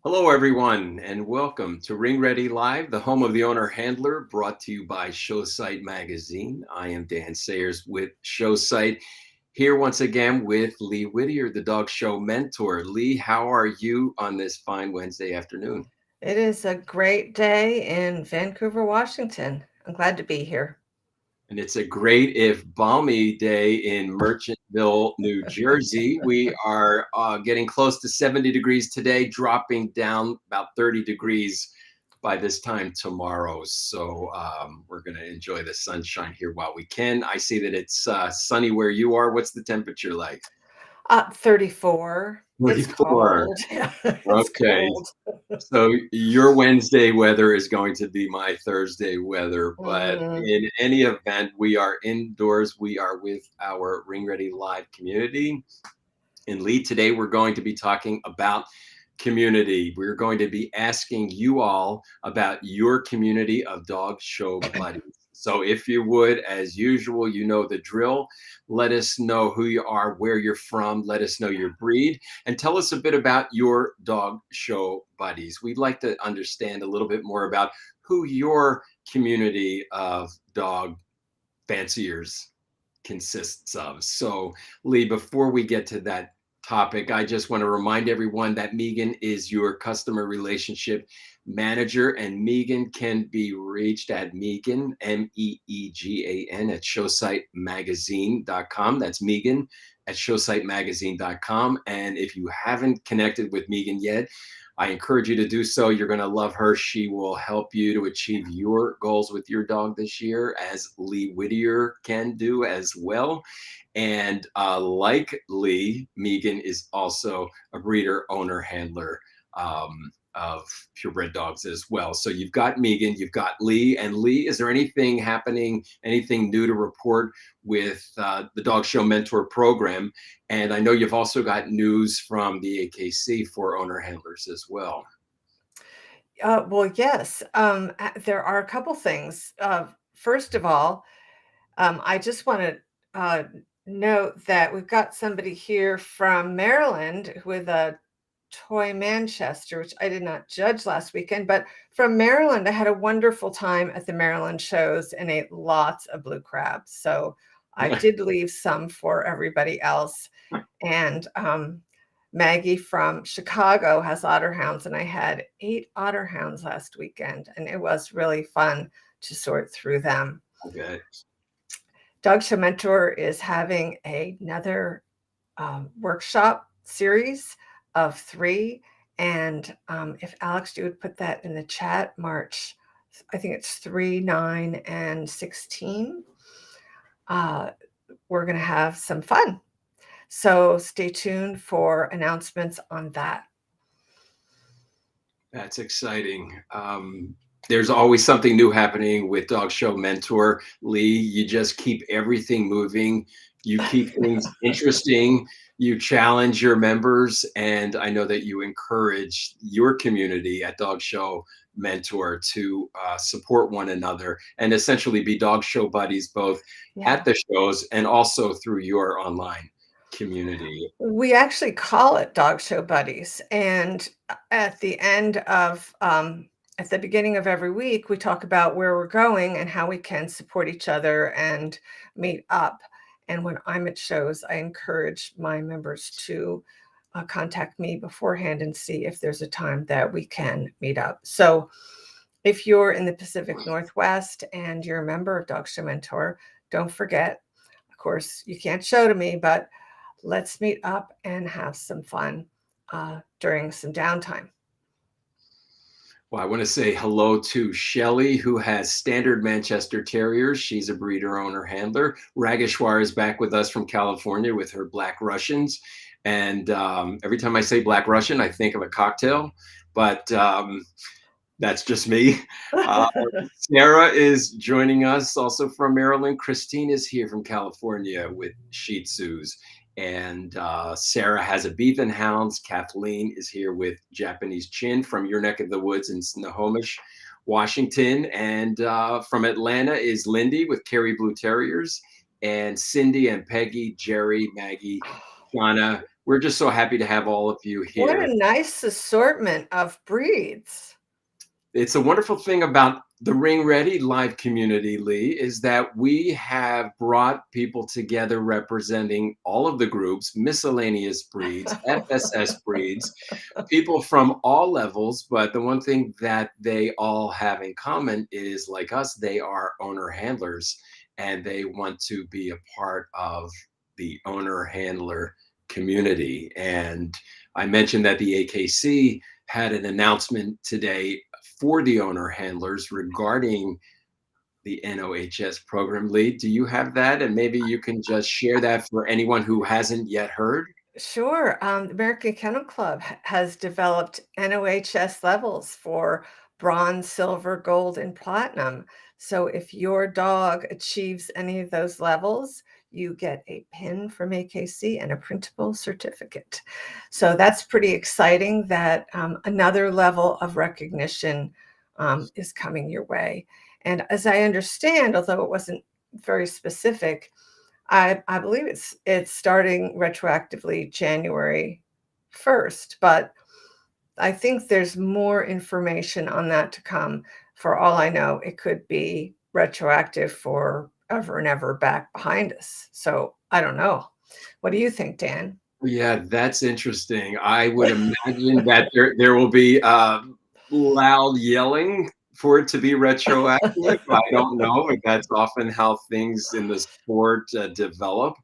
Hello, everyone, and welcome to Ring Ready Live, the home of the owner handler, brought to you by Showsite Magazine. I am Dan Sayers with Showsite, here once again with Lee Whittier, the dog show mentor. Lee, how are you on this fine Wednesday afternoon? It is a great day in Vancouver, Washington. I'm glad to be here. And it's a great, if balmy, day in Merchantville, New Jersey. We are getting close to 70 degrees today, dropping down about 30 degrees by this time tomorrow. So we're going to enjoy the sunshine here while we can. I see that it's sunny where you are. What's the temperature like? 34. It's 34. cold. It's Okay. cold. So your Wednesday weather is going to be my Thursday weather, but Mhm. in any event, we are indoors. We are with our Ring Ready Live community. And Lee, today we're going to be talking about community. We're going to be asking you all about your community of dog show buddies. So if you would, as usual, you know the drill. Let us know who you are, where you're from. Let us know your breed, and tell us a bit about your dog show buddies. We'd like to understand a little bit more about who your community of dog fanciers consists of. So, Lee, before we get to that topic, I just want to remind everyone that Megan is your customer relationship manager, and Megan can be reached at Megan, Meegan, at showsitemagazine.com. That's Megan at showsitemagazine.com. And if you haven't connected with Megan yet, I encourage you to do so. You're going to love her. She will help you to achieve your goals with your dog this year, as Lee Whittier can do as well. And like Lee, Megan is also a breeder, owner, handler of purebred dogs as well. So you've got Megan, you've got Lee. And Lee, is there anything happening, anything new to report with the Dog Show Mentor program? And I know you've also got news from the AKC for owner handlers as well. Well, yes, there are a couple things. First of all, I just want to note that we've got somebody here from Maryland with a toy Manchester, which I did not judge last weekend, but from Maryland, I had a wonderful time at the Maryland shows and ate lots of blue crabs. So I did leave some for everybody else. And Maggie from Chicago has otter hounds, and I had 8 otter hounds last weekend, and it was really fun to sort through them. Okay. Dog Show Mentor is having another workshop series of 3. And if Alex, you would put that in the chat, March, I think it's 3, 9, and 16. We're going to have some fun. So stay tuned for announcements on that. That's exciting. There's always something new happening with Dog Show Mentor. Lee, you just keep everything moving. You keep things interesting. You challenge your members. And I know that you encourage your community at Dog Show Mentor to support one another and essentially be dog show buddies, both Yeah. at the shows and also through your online community. We actually call it Dog Show Buddies. And at the end of, at the beginning of every week, we talk about where we're going and how we can support each other and meet up. And when I'm at shows, I encourage my members to contact me beforehand and see if there's a time that we can meet up. So if you're in the Pacific Northwest and you're a member of Dog Show Mentor, don't forget, of course, you can't show to me, but let's meet up and have some fun during some downtime. Well, I want to say hello to Shelly, who has standard Manchester Terriers. She's a breeder, owner, handler. Rageshwar is back with us from California with her Black Russians. And every time I say Black Russian, I think of a cocktail, but that's just me. Uh, Sarah is joining us also from Maryland. Christine is here from California with Shih Tzus. And Sarah has a beef and hounds. Kathleen is here with Japanese Chin from your neck of the woods in Snohomish, Washington. And from Atlanta is Lindy with Kerry Blue Terriers. And Cindy and Peggy, Jerry, Maggie, Shauna we're just so happy to have all of you What here. a nice assortment of breeds. It's a wonderful thing about the Ring Ready Live community, Lee, is that we have brought people together representing all of the groups, miscellaneous breeds, FSS breeds, people from all levels. But the one thing that they all have in common is, like us, they are owner handlers and they want to be a part of the owner handler community. And I mentioned that the AKC had an announcement today for the owner handlers regarding the NOHS program. Lee, do you have that? And maybe you can just share that for anyone who hasn't yet heard. Sure. The American Kennel Club has developed NOHS levels for bronze, silver, gold, and platinum. So if your dog achieves any of those levels, you get a pin from AKC and a printable certificate. So that's pretty exciting that another level of recognition is coming your way. And as I understand, although it wasn't very specific, I believe it's starting retroactively January 1st, but I think there's more information on that to come. For all I know, it could be retroactive for ever and ever back behind us. So I don't know. What do you think, Dan? Yeah, that's interesting. I would imagine that there will be loud yelling for it to be retroactive. I don't know if that's often how things in the sport develop.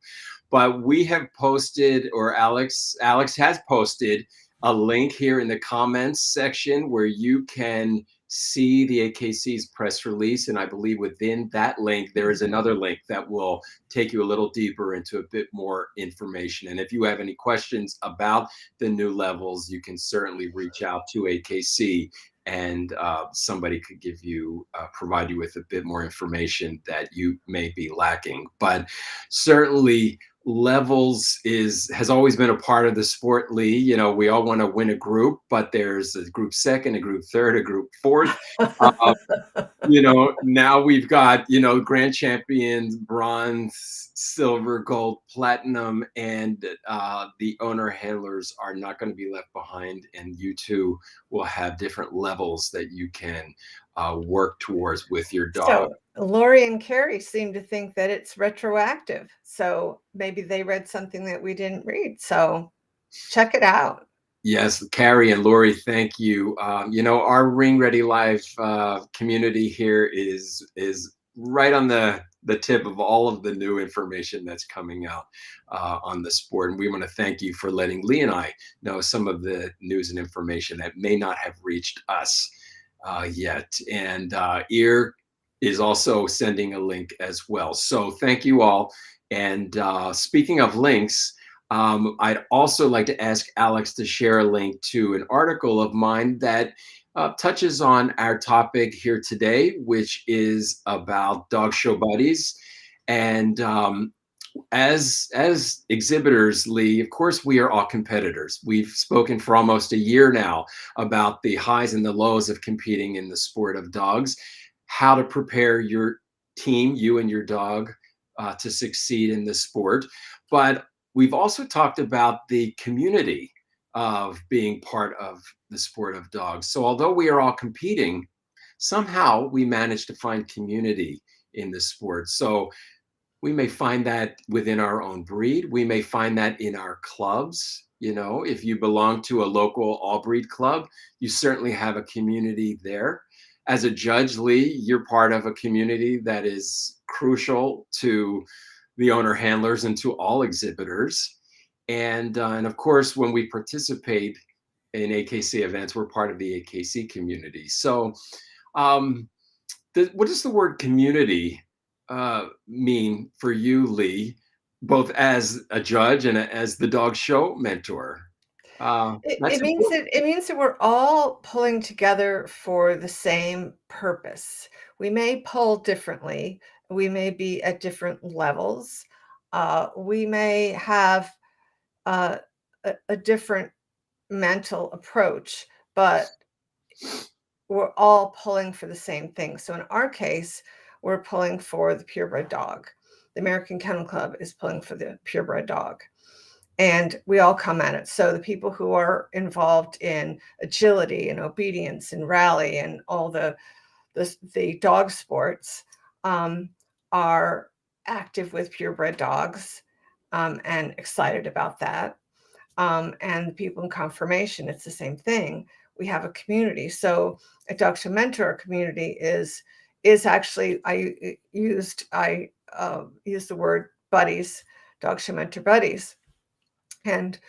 But we have posted, or Alex has posted a link here in the comments section where you can see the AKC's press release. And I believe within that link, there is another link that will take you a little deeper into a bit more information. And if you have any questions about the new levels, you can certainly reach out to AKC and somebody could provide you with a bit more information that you may be lacking. But certainly levels has always been a part of the sport, Lee. You know, we all want to win a group, but there's a group second, a group third, a group fourth. Uh, now we've got, grand champions, bronze, silver, gold, platinum, and the owner handlers are not going to be left behind. And you too will have different levels that you can work towards with your dog. So Lori and Carrie seem to think that it's retroactive. So maybe they read something that we didn't read. So check it out. Yes, Carrie and Lori, thank you. Our Ring Ready Live community here is right on the tip of all of the new information that's coming out on the sport, and we want to thank you for letting Lee and I know some of the news and information that may not have reached us yet. And Ear is also sending a link as well. So thank you all. And speaking of links. I'd also like to ask Alex to share a link to an article of mine that touches on our topic here today, which is about dog show buddies. And as exhibitors, Lee, of course, we are all competitors. We've spoken for almost a year now about the highs and the lows of competing in the sport of dogs, how to prepare your team, you and your dog, to succeed in the sport. But we've also talked about the community of being part of the sport of dogs. So although we are all competing, somehow we manage to find community in the sport. So we may find that within our own breed. We may find that in our clubs. If you belong to a local all breed club, you certainly have a community there. As a judge, Lee, you're part of a community that is crucial to the owner handlers and to all exhibitors. And of course, when we participate in AKC events, we're part of the AKC community. So, um, what does the word community mean for you, Lee, both as a judge and as the dog show mentor? It That's means important. that we're all pulling together for the same purpose. We may pull differently. We may be at different levels. We may have uh, a different mental approach, but we're all pulling for the same thing. So in our case, we're pulling for the purebred dog. The American Kennel Club is pulling for the purebred dog. and we all come at it. So the people who are involved in agility and obedience and rally and all the dog sports um, are active with purebred dogs and excited about that. And people in conformation, it's the same thing. We have a community. So a dog show mentor community is actually I used the word buddies, dog show mentor buddies. And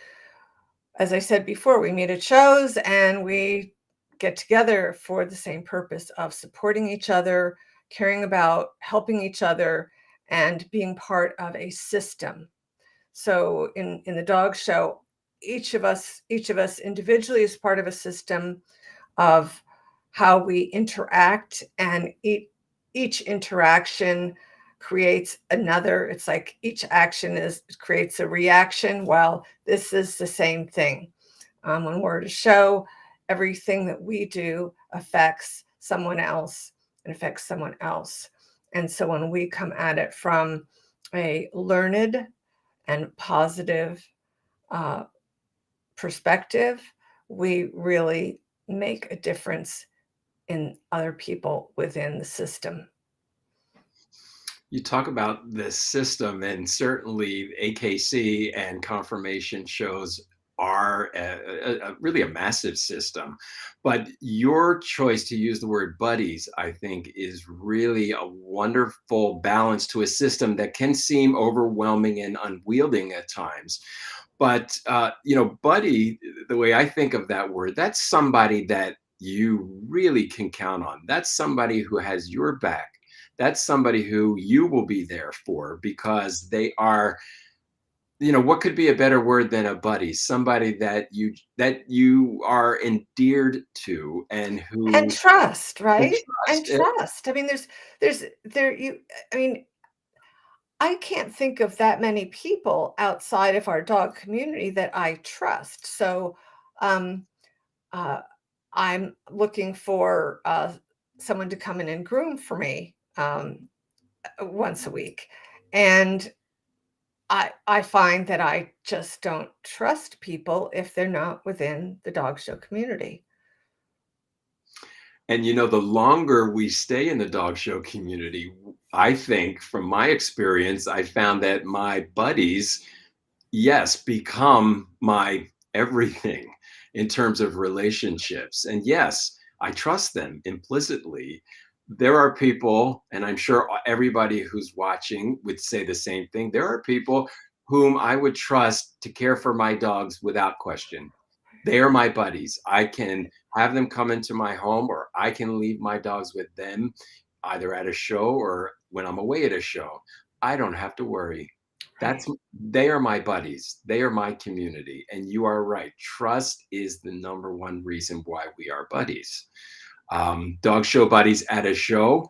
as I said before, we meet at shows and we get together for the same purpose of supporting each other, caring about helping each other, and being part of a system. So in the dog show, each of us individually is part of a system of how we interact, and each interaction creates another. It's like each action is creates a reaction. Well, this is the same thing. When we're at a show, everything that we do affects someone else and affects someone else. And so when we come at it from a learned and positive uh, perspective, we really make a difference in other people within the system. You talk about this system, and certainly AKC and confirmation shows are really a massive system. But your choice to use the word buddies, I think, is really a wonderful balance to a system that can seem overwhelming and unwielding at times. But buddy, the way I think of that word, that's somebody that you really can count on. That's somebody who has your back. That's somebody who you will be there for, because they are, what could be a better word than a buddy? Somebody that you are endeared to, and And who trust, and right? And trust. trust. I mean, there's there you I mean, I can't think of that many people outside of our dog community that I trust. So, um, uh, I'm looking for someone to come in and groom for me once a week, and I find that I just don't trust people if they're not within the dog show community. And the longer we stay in the dog show community, I think from my experience, I found that my buddies, yes, become my everything in terms of relationships. And yes, I trust them implicitly. There are people, and I'm sure everybody who's watching would say the same thing. There are people whom I would trust to care for my dogs without question. They are my buddies. I can have them come into my home, or I can leave my dogs with them either at a show or when I'm away at a show. I don't have to worry. Right. That's They are my buddies. They are my community. And you are right. Trust is the number one reason why we are buddies. Dog show buddies at a show,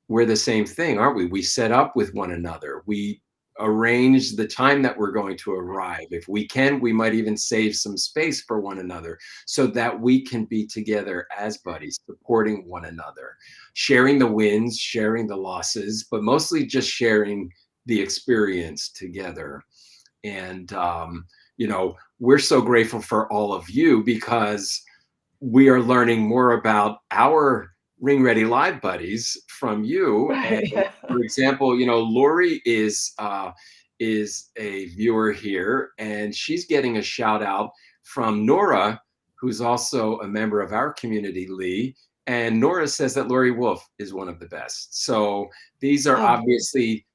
we're the same thing, aren't we? We set up with one another. We arrange the time that we're going to arrive. If we can, we might even save some space for one another so that we can be together as buddies, supporting one another, sharing the wins, sharing the losses, but mostly just sharing the experience together. And, we're so grateful for all of you, because we are learning more about our Ring Ready Live buddies from you. And Right. Yeah. for example, Lori is a viewer here, and she's getting a shout out from Nora, who's also a member of our community, Lee. And Nora says that Lori Wolf is one of the best. So these are Oh, obviously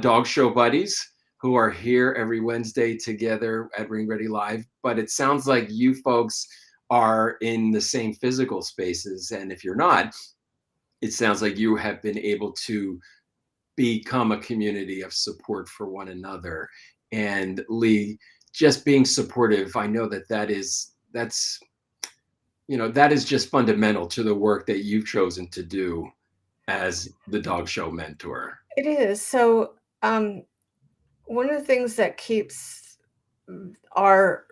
dog show buddies who are here every Wednesday together at Ring Ready Live. But it sounds like you folks are in the same physical spaces. And if you're not, it sounds like you have been able to become a community of support for one another. And Lee, just being supportive, I know that is just fundamental to the work that you've chosen to do as the dog show mentor. it is. So, one of the things that keeps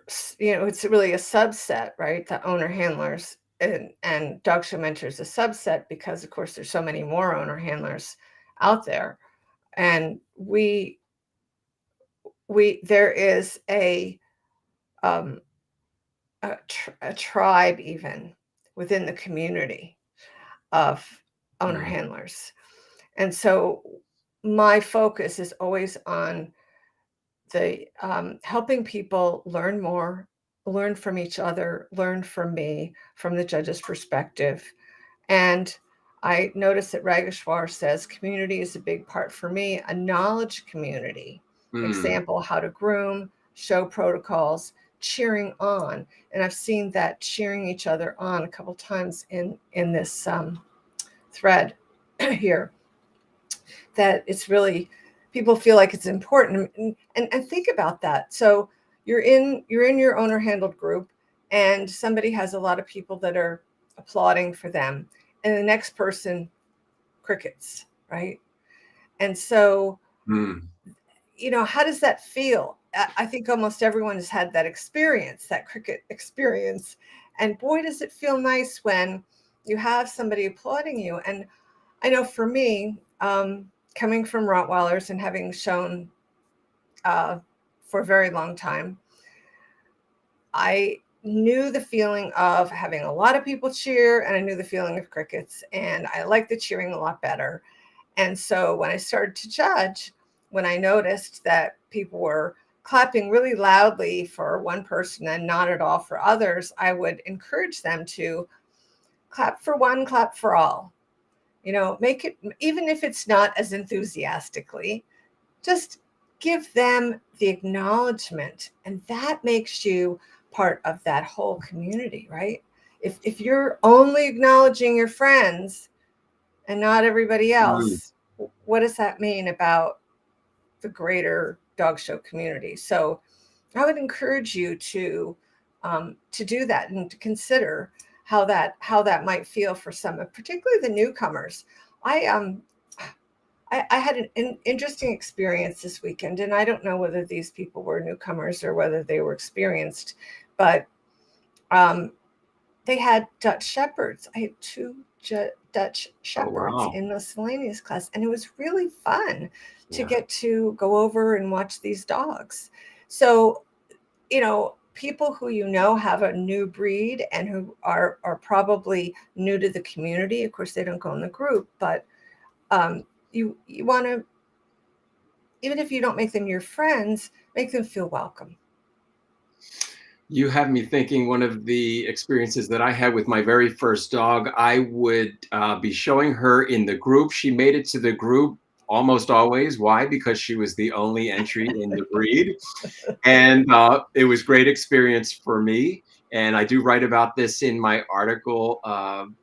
it's really a subset, right? The owner handlers and dog show mentors a subset because, of course, there's so many more owner handlers out there, and we there is a um, a tribe even within the community of owner Mm, handlers. And so my focus is always on the helping people learn more, learn from each other, learn from me, from the judge's perspective. And I notice that Rageshwar says community is a big part for me, a knowledge community. mm, Example, how to groom, show protocols, cheering on. And I've seen that cheering each other on a couple times in this thread here, that it's really, people feel like it's important. And think about that. So you're in your owner handled group, and somebody has a lot of people that are applauding for them, and the next person crickets, right? And so, mm. how does that feel? I think almost everyone has had that experience, that cricket experience. And boy, does it feel nice when you have somebody applauding you. And I know for me, coming from Rottweilers and having shown uh, for a very long time, I knew the feeling of having a lot of people cheer, and I knew the feeling of crickets, and I liked the cheering a lot better. And so when I started to judge, when I noticed that people were clapping really loudly for one person and not at all for others, I would encourage them to clap for one, clap for all. Make it, even if it's not as enthusiastically, just give them the acknowledgement. And that makes you part of that whole community, right? If you're only acknowledging your friends and not everybody Mm. else, what does that mean about the greater dog show community? So I would encourage you to do that and to consider how that might feel for some, particularly the newcomers. I I had an interesting experience this weekend, and I don't know whether these people were newcomers or whether they were experienced, but um, they had Dutch Shepherds. I had two Dutch Oh, Shepherds wow. in miscellaneous class, and it was really fun to Yeah. get to go over and watch these dogs. So, people who have a new breed and who are probably new to the community. Of course, they don't go in the group, but you want to, even if you don't make them your friends, make them feel welcome. You have me thinking one of the experiences that I had with my very first dog. I would be showing her in the group. She made it to the group almost always. Why? Because she was the only entry in the breed. And it was great experience for me. And I do write about this in my article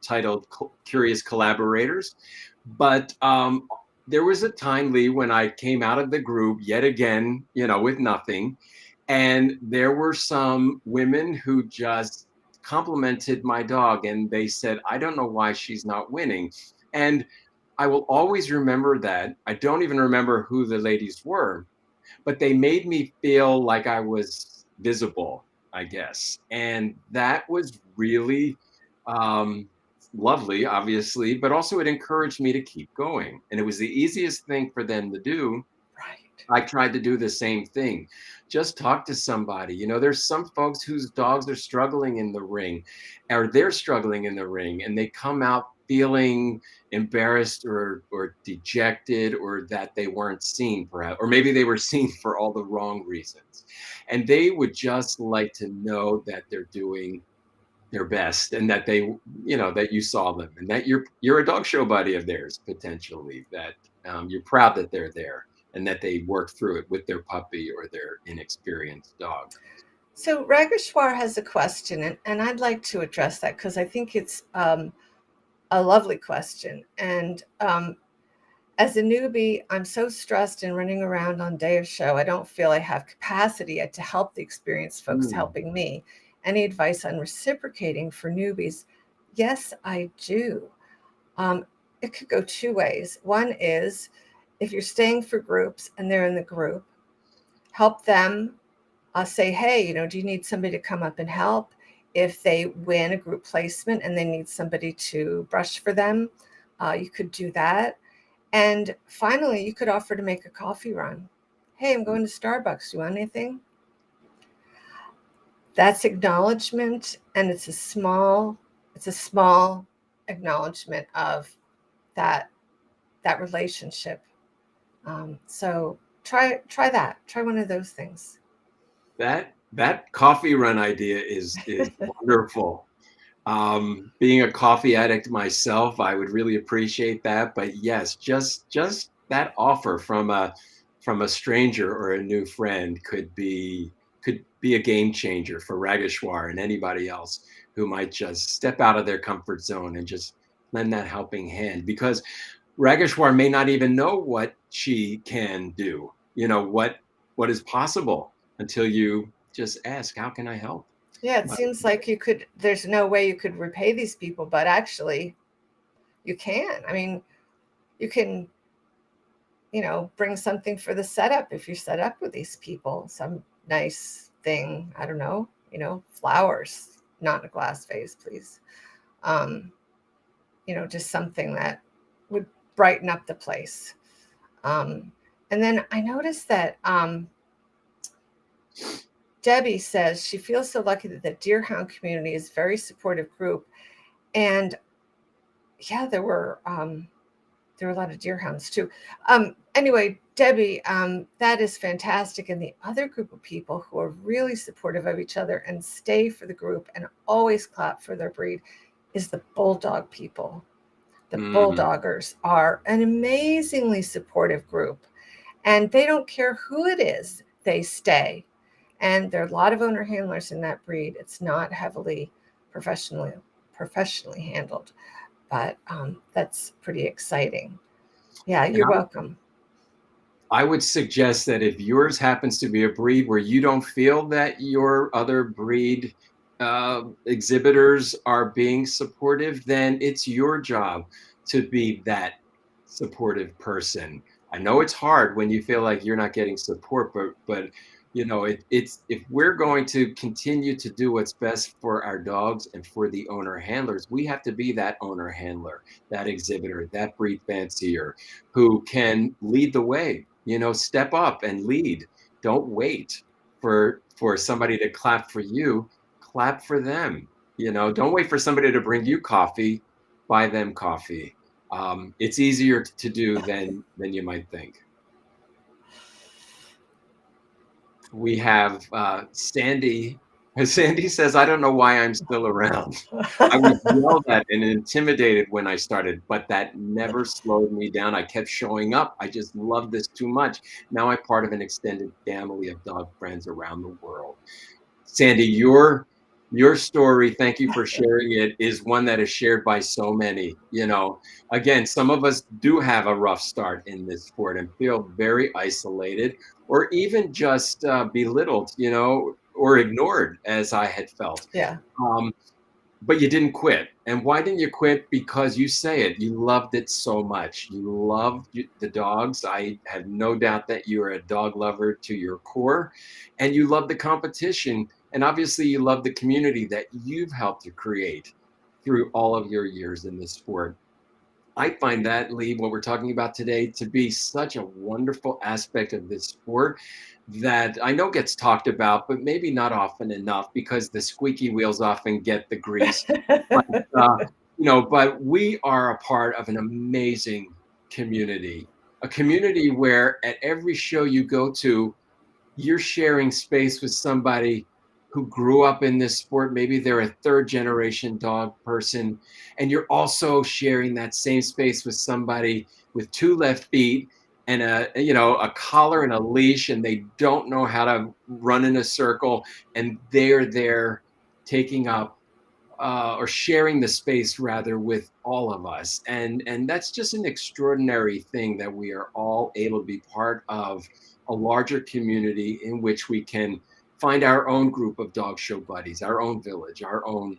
titled Curious Collaborators. But there was a time, Lee, when I came out of the group yet again, with nothing. And there were some women who just complimented my dog, and they said, I don't know why she's not winning. And I will always remember that. I don't even remember who the ladies were, but they made me feel like I was visible, I guess. And that was really um, lovely, obviously, but also it encouraged me to keep going. And it was the easiest thing for them to do. Right. I tried to do the same thing. Just talk to somebody. There's some folks whose dogs are struggling in the ring, or they're struggling in the ring, and they come out feeling embarrassed or dejected, or that they weren't seen, perhaps, or maybe they were seen for all the wrong reasons. And they would just like to know that they're doing their best, and that that you saw them, and that you're a dog show buddy of theirs, potentially, that you're proud that they're there, and that they work through it with their puppy or their inexperienced dog. So Rageshwar has a question, and I'd like to address that because I think it's a lovely question. And as a newbie, I'm so stressed and running around on day of show, I don't feel I have capacity yet to help the experienced folks Mm, helping me. Any advice on reciprocating for newbies? Yes, I do. Um, it could go two ways. One is, if you're staying for groups and they're in the group, help them, say, hey, do you need somebody to come up and help? If they win a group placement and they need somebody to brush for them, you could do that. And finally, you could offer to make a coffee run. Hey, I'm going to Starbucks. You want anything? That's acknowledgement, and it's a small acknowledgement of that that relationship. So try that. Try one of those things. That coffee run idea is wonderful. Being a coffee addict myself, I would really appreciate that. But yes, just that offer from a stranger or a new friend could be a game changer for Rageshwar and anybody else who might just step out of their comfort zone and just lend that helping hand. Because Rageshwar may not even know what she can do, what is possible until you just ask, how can I help? Yeah, it Uh, seems like there's no way you could repay these people, but actually you can. I mean, you can, bring something for the setup if you set up with these people, some nice thing. I don't know, flowers, not in a glass vase, please. Um, just something that would brighten up the place. Um, and then I noticed that Debbie says she feels so lucky that the Deerhound community is a very supportive group. And yeah, there were a lot of deerhounds too. Anyway, Debbie, that is fantastic. And the other group of people who are really supportive of each other and stay for the group and always clap for their breed is the bulldog people. The mm. bulldoggers are an amazingly supportive group, and they don't care who it is, they stay. And there are a lot of owner handlers in that breed. It's not heavily professionally handled, but that's pretty exciting. Yeah, And you're welcome. I would suggest that if yours happens to be a breed where you don't feel that your other breed exhibitors are being supportive, then it's your job to be that supportive person. I know it's hard when you feel like you're not getting support, but it's if we're going to continue to do what's best for our dogs and for the owner handlers, we have to be that owner handler, that exhibitor, that breed fancier who can lead the way. Step up and lead. Don't wait for somebody to clap for you. Clap for them. Don't wait for somebody to bring you coffee. Buy them coffee. It's easier to do than you might think. We have Sandy. Sandy says, I don't know why I'm still around. I was yelled at and intimidated when I started, but that never slowed me down. I kept showing up. I just love this too much. Now I'm part of an extended family of dog friends around the world. Sandy, your story, thank you for sharing it, is one that is shared by so many. Again, some of us do have a rough start in this sport and feel very isolated or even just belittled, or ignored, as I had felt. Yeah. Um, but you didn't quit. And why didn't you quit? Because you say it. You loved it so much. You loved the dogs. I have no doubt that you are a dog lover to your core, and you love the competition. And obviously, you love the community that you've helped to create through all of your years in this sport. I find that, Lee, what we're talking about today, to be such a wonderful aspect of this sport that I know gets talked about, but maybe not often enough because the squeaky wheels often get the grease. But uh, but we are a part of an amazing community, a community where at every show you go to, you're sharing space with somebody who grew up in this sport. Maybe they're a third generation dog person, and you're also sharing that same space with somebody with two left feet and a collar and a leash, and they don't know how to run in a circle, and they're there taking up or sharing the space rather with all of us, and that's just an extraordinary thing that we are all able to be part of a larger community in which we can find our own group of dog show buddies, our own village, our own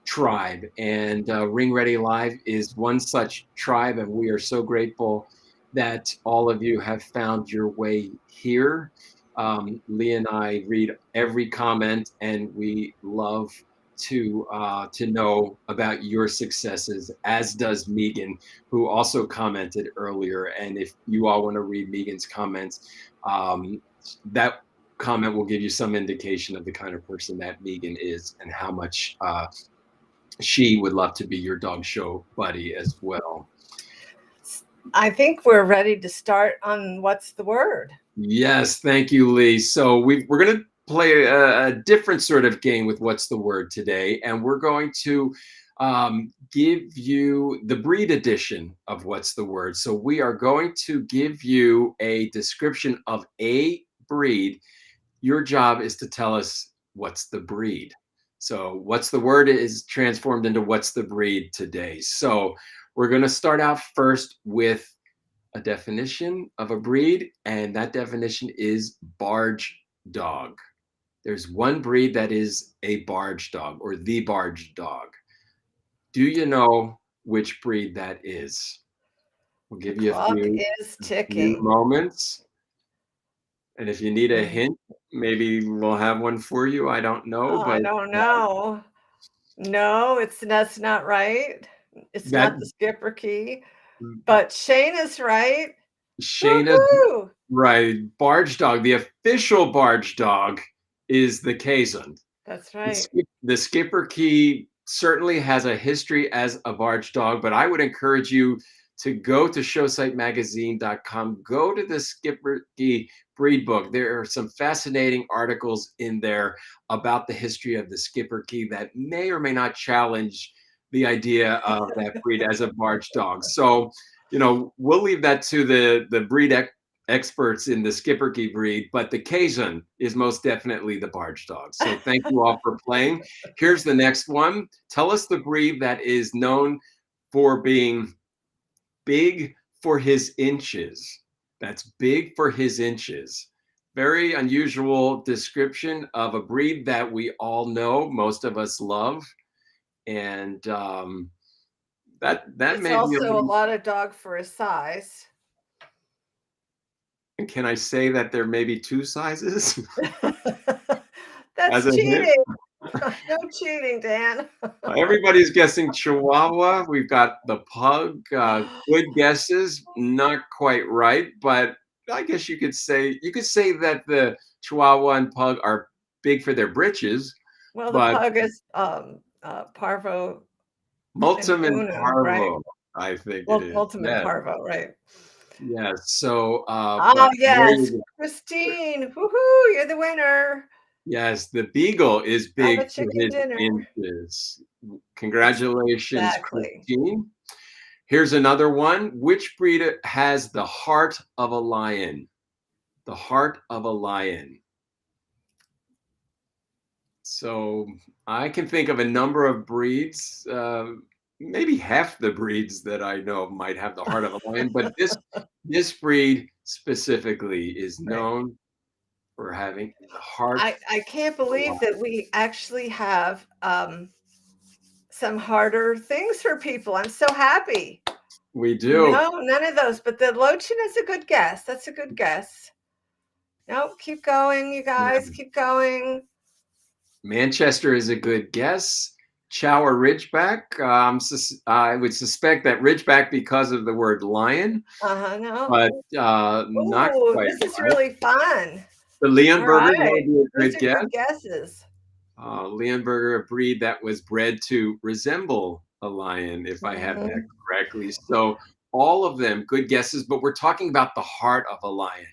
tribe. And Ring Ready Live is one such tribe, and we are so grateful that all of you have found your way here. Lee and I read every comment, and we love to know about your successes, as does Megan, who also commented earlier. And if you all want to read Megan's comments, that comment will give you some indication of the kind of person that Megan is and how much she would love to be your dog show buddy as well. I think we're ready to start on what's the word. Yes, thank you, Lee. So we're going to play a different sort of game with what's the word today, and we're going to give you the breed edition of what's the word. So we are going to give you a description of a breed. Your job is to tell us what's the breed. So what's the word is transformed into what's the breed today. So we're going to start out first with a definition of a breed, and that definition is barge dog. There's one breed that is a barge dog or the barge dog. Do you know which breed that is? We'll The give you a clock is few ticking. moments. And if you need a Mm, hint, maybe we'll have one for you. I don't know, I but don't know. No, that's not right. It's that not the skipper key, but Shane is right. Shayna, Woohoo! right, barge dog. The official barge dog is the Kazan. That's right. The skipper key certainly has a history as a barge dog, but I would encourage you to go to showsiteMagazine.com, go to the skipper key breed book. There are some fascinating articles in there about the history of the skipper key that may or may not challenge the idea of that breed as a barge dog. So, we'll leave that to the breed experts in the Skipperke breed, but the Cajun is most definitely the barge dog. So thank you all for playing. Here's the next one. Tell us the breed that is known for being big for his inches. That's big for his inches. Very unusual description of a breed that we all know, most of us love, and that It's may be a also a little. lot of dog for his size. And can I say that there may be two sizes as That's a hint? cheating. No cheating, Dan. Everybody's guessing Chihuahua. We've got the pug. Good guesses, not quite right, but I guess you could say that the Chihuahua and pug are big for their britches, Well, the but pug is parvo and Multum and Uno, right? Parvo, I think it Well, is. ultimate Yes, parvo, right? yes. So, Oh but there yes, you go. Christine. Woohoo! You're the winner Yes, the beagle is of a big for chicken his dinner. inches. Congratulations, Exactly. Christine. Here's another one. Which breed has the heart of a lion? The heart of a lion. So I can think of a number of breeds. Maybe half the breeds that I know might have the heart of a lion, but this breed specifically is Right. known for having the heart I can't of a believe lion. that we actually have some harder things for people. I'm so happy. We do. No, none of those. But the Lochin is a good guess. That's a good guess. No, keep going, you guys. Yeah. Keep going. Manchester is a good guess. Chow or Ridgeback. I would suspect that Ridgeback because of the word lion, No. but not Ooh, quite this is right. really fun. The All Leonberger right. might be a Those good are guess. good guesses. Leonberger, a breed that was bred to resemble a lion, if I have that Mhm. correctly. So all of them good guesses, but we're talking about the heart of a lion.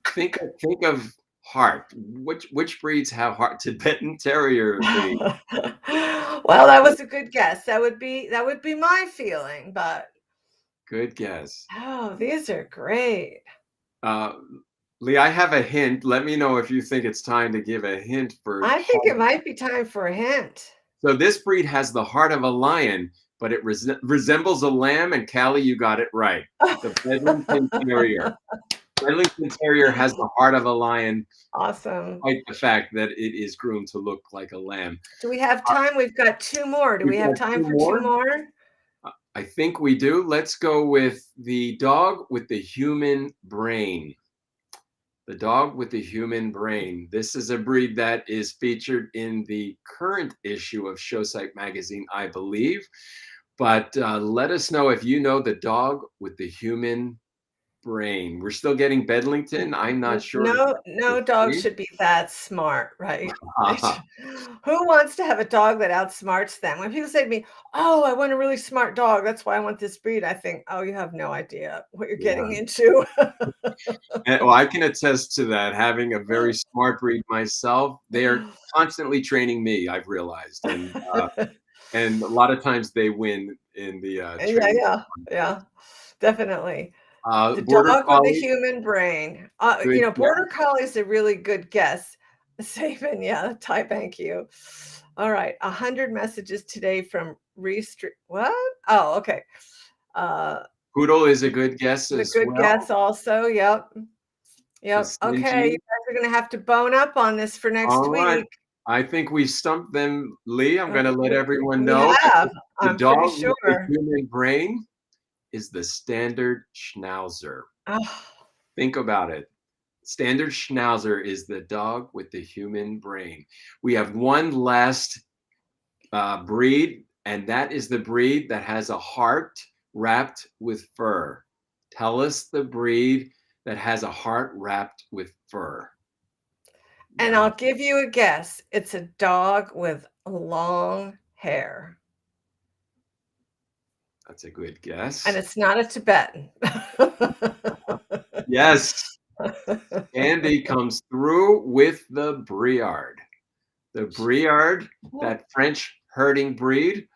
Think of heart. Which breeds have heart? Tibetan Terrier, Lee. Well, that was a good guess. That would be my feeling, but Good guess. oh, these are great. Uh, Lee, I have a hint. Let me know if you think it's time to give a hint for I think it heart. might be time for a hint. So this breed has the heart of a lion, but it resembles a lamb. And Callie, you got it right. The Bedlington Terrier. Bedlington Terrier has the heart of a lion, Awesome. despite the fact that it is groomed to look like a lamb. Do we have Uh, time? We've got two more. Do we we've have got time two for two more. more? I think we do. Let's go with the dog with the human brain. The dog with the human brain. This is a breed that is featured in the current issue of Showsite magazine, I believe. But let us know if you know the dog with the human brain. We're still getting Bedlington. I'm not sure No, the no dog breed. should be that smart, right? They should who wants to have a dog that outsmarts them? When people say to me, "Oh, I want a really smart dog. That's why I want this breed." I think, "Oh, you have no idea what you're getting Yeah. into." Well, I can attest to that. Having a very smart breed myself, they are constantly training me, I've realized, and a lot of times they win in the Yeah, training yeah, contest. yeah, definitely. The Border dog with the collie, human brain. good. Yeah. Border collie is a really good guess. Saban, yeah, Ty, thank you. All right, 100 messages today from Restri what? Oh, okay. Uh, Poodle is a good guess the as good guess well. also, yep, The yep. Okay, you Stingy. guys are gonna have to bone up on this for next All right. week. I think we stumped them, Lee. I'm gonna let everyone We know that have, the I'm pretty dog with the sure. human brain is the standard Schnauzer. Oh, Think about it. Standard Schnauzer is the dog with the human brain. We have one last breed, and that is the breed that has a heart wrapped with fur. Tell us the breed that has a heart wrapped with fur. and Now, I'll give you a guess. It's a dog with long hair. that's a good And guess. it's not a Tibetan. Yes, Andy comes through with the Briard. The Briard, Well, that French herding breed,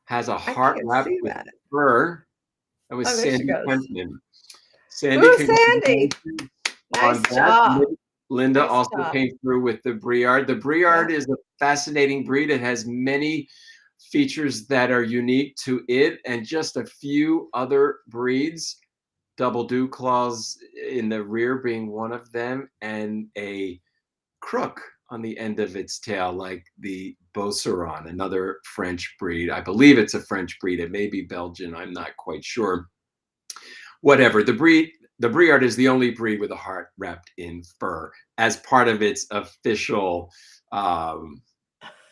has a I heart can't wrapped see with that. fur. That Oh, was there she Sandy goes. Kempman. Sandy, Ooh, Sandy. congratulations on Nice that. job. Linda Nice also job. came through with the Briard. The Yeah. Briard is a fascinating breed. It has many features that are unique to it and just a few other breeds. Double dew claws in the rear being one of them, and a crook on the end of its tail, like the Beauceron, another French breed. I believe it's a French breed. It may be Belgian. I'm not quite sure. Whatever. The Briard is the only breed with a heart wrapped in fur as part of its official um,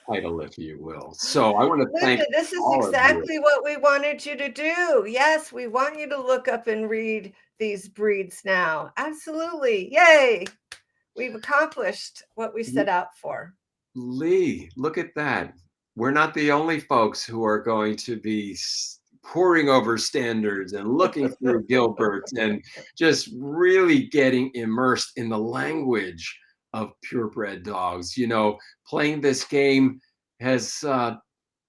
title, if you will. So I want to thank Linda, this is all of you. exactly what we wanted you to do. Yes, we want you to look up and read these breeds now. Absolutely. Yay. We've accomplished what we set out for. Lee, look at that. We're not the only folks who are going to be poring over standards and looking through Gilbert and just really getting immersed in the language of purebred dogs. You know, playing this game has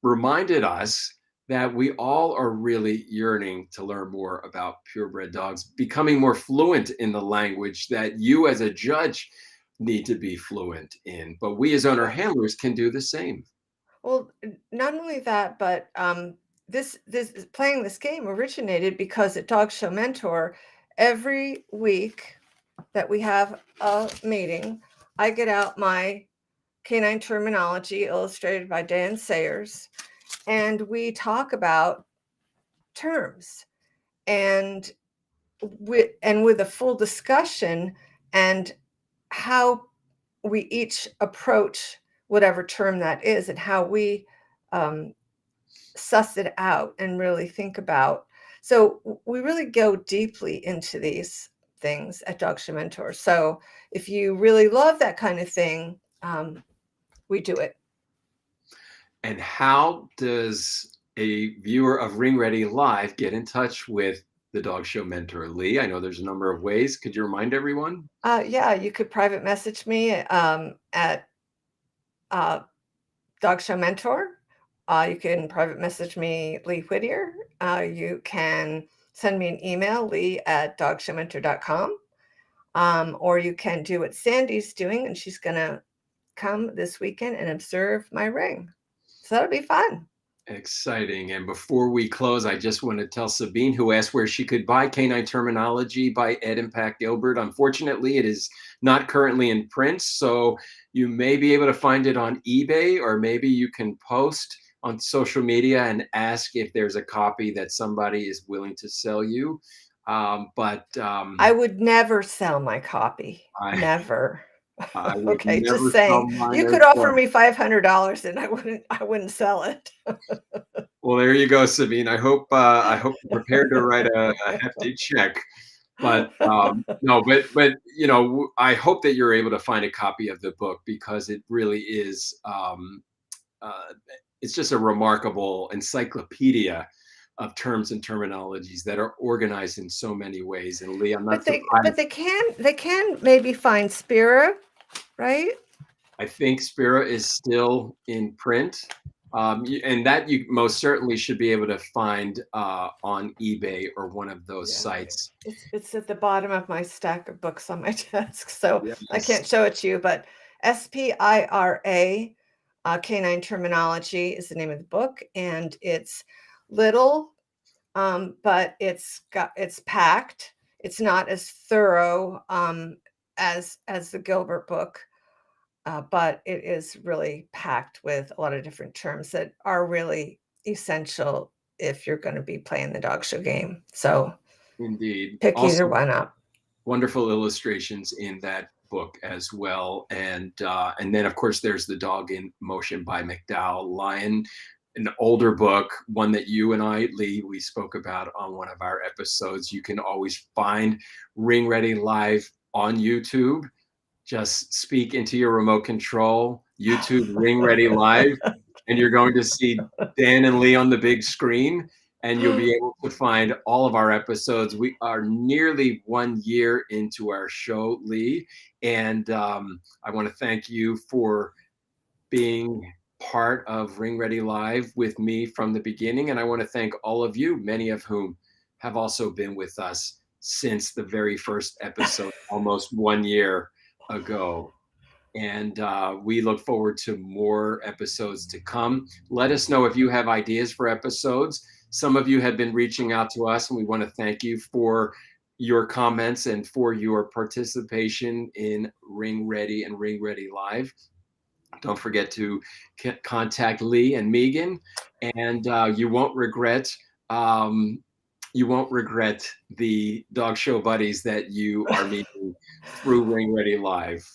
reminded us that we all are really yearning to learn more about purebred dogs, becoming more fluent in the language that you as a judge need to be fluent in. But we as owner Well, handlers can do the same. not only that, but this playing this game originated because at Dog Show Mentor, every week that we have a meeting, I get out my canine terminology illustrated by Dan Sayers, and we talk about terms and with a full discussion and how we each approach whatever term that is and how we um, suss it out and really think about. So we really go deeply into these things at Dog Show Mentor. So if you really love that kind of thing, we do it. And how does a viewer of Ring Ready Live get in touch with the Dog Show Mentor, Lee? I know there's a number of ways. Could you remind everyone? Yeah, you could private message me at uh, Dog Show Mentor. You can private message me, Lee Whittier. You can send me an email, lee@dogshowmentor.com. Or you can do what Sandy's doing, and she's going to come this weekend and observe my ring. So that'll be fun. Exciting. And before we close, I just want to tell Sabine, who asked where she could buy Canine Terminology by Ed and Pat Gilbert. Unfortunately, it is not currently in print. So you may be able to find it on eBay, or maybe you can post on social media and ask if there's a copy that somebody is willing to sell you. But I would never sell my copy. I, Never. I would Okay, just never sell saying. mine You as could offer well. me $500 and I wouldn't sell it. Well, there you go, Sabine. I hope you're prepared to write a hefty check. But no, but I hope that you're able to find a copy of the book because it really is. Uh, it's just a remarkable encyclopedia of terms and terminologies that are organized in so many ways. And Lee, I'm not But surprised. they can maybe find Spira, right? I think Spira is still in print. And that you most certainly should be able to find on eBay or one of those Yeah. sites. It's at the bottom of my stack of books on my desk, so I Yes, can't show it to you, but SPIRA, Canine Terminology is the name of the book, and it's little, but it's packed. It's not as thorough as the Gilbert book, but it is really packed with a lot of different terms that are really essential if you're going to be playing the dog show game. So indeed. pick either Also, one up. wonderful illustrations in that book as well. And then of course there's The Dog in Motion by McDowell Lyon, an older book, one that you and I, Lee, we spoke about on one of our episodes. You can always find Ring Ready Live on YouTube. Just speak into your remote control, YouTube Ring Ready Live, and you're going to see Dan and Lee on the big screen, and you'll be able to find all of our episodes. We are nearly 1 year into our show, Lee, and I want to thank you for being part of Ring Ready Live with me from the beginning. And I want to thank all of you, many of whom have also been with us since the very first episode, almost 1 year ago. And we look forward to more episodes to come. Let us know if you have ideas for episodes. Some of you have been reaching out to us, and we want to thank you for your comments and for your participation in Ring Ready and Ring Ready Live. Don't forget to contact Lee and Megan, and um, you won't regret the dog show buddies that you are meeting through Ring Ready Live.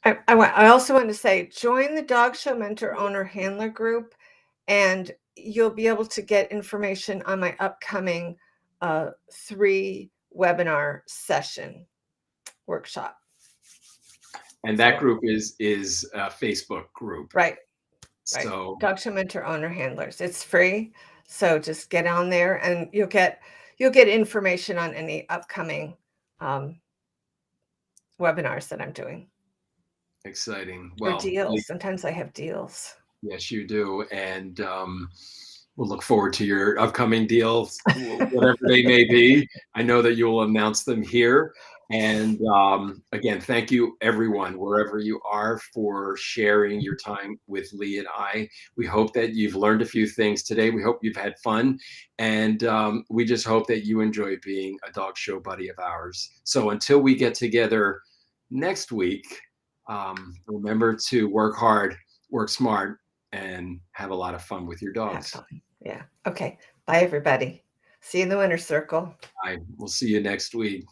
I also want to say, join the Dog Show Mentor Owner Handler group, and you'll be able to get information on my upcoming 3 webinar session workshop. And that So, group is a Facebook group. right. So Dog Show Mentor Owner Handlers. It's free, so just get on there, and you'll get information on any upcoming webinars that I'm doing, exciting. or Well, deals. Sometimes I have deals. yes, you do. And we'll look forward to your upcoming deals, whatever they may be. I know that you will announce them here. And again, thank you, everyone, wherever you are, for sharing your time with Lee and I. We hope that you've learned a few things today. We hope you've had fun. And we just hope that you enjoy being a dog show buddy of ours. So until we get together next week, remember to work hard, work smart, and have a lot of fun with your Have dogs. fun. Yeah. Okay. Bye, everybody. See you in the winter circle. I will see you next week.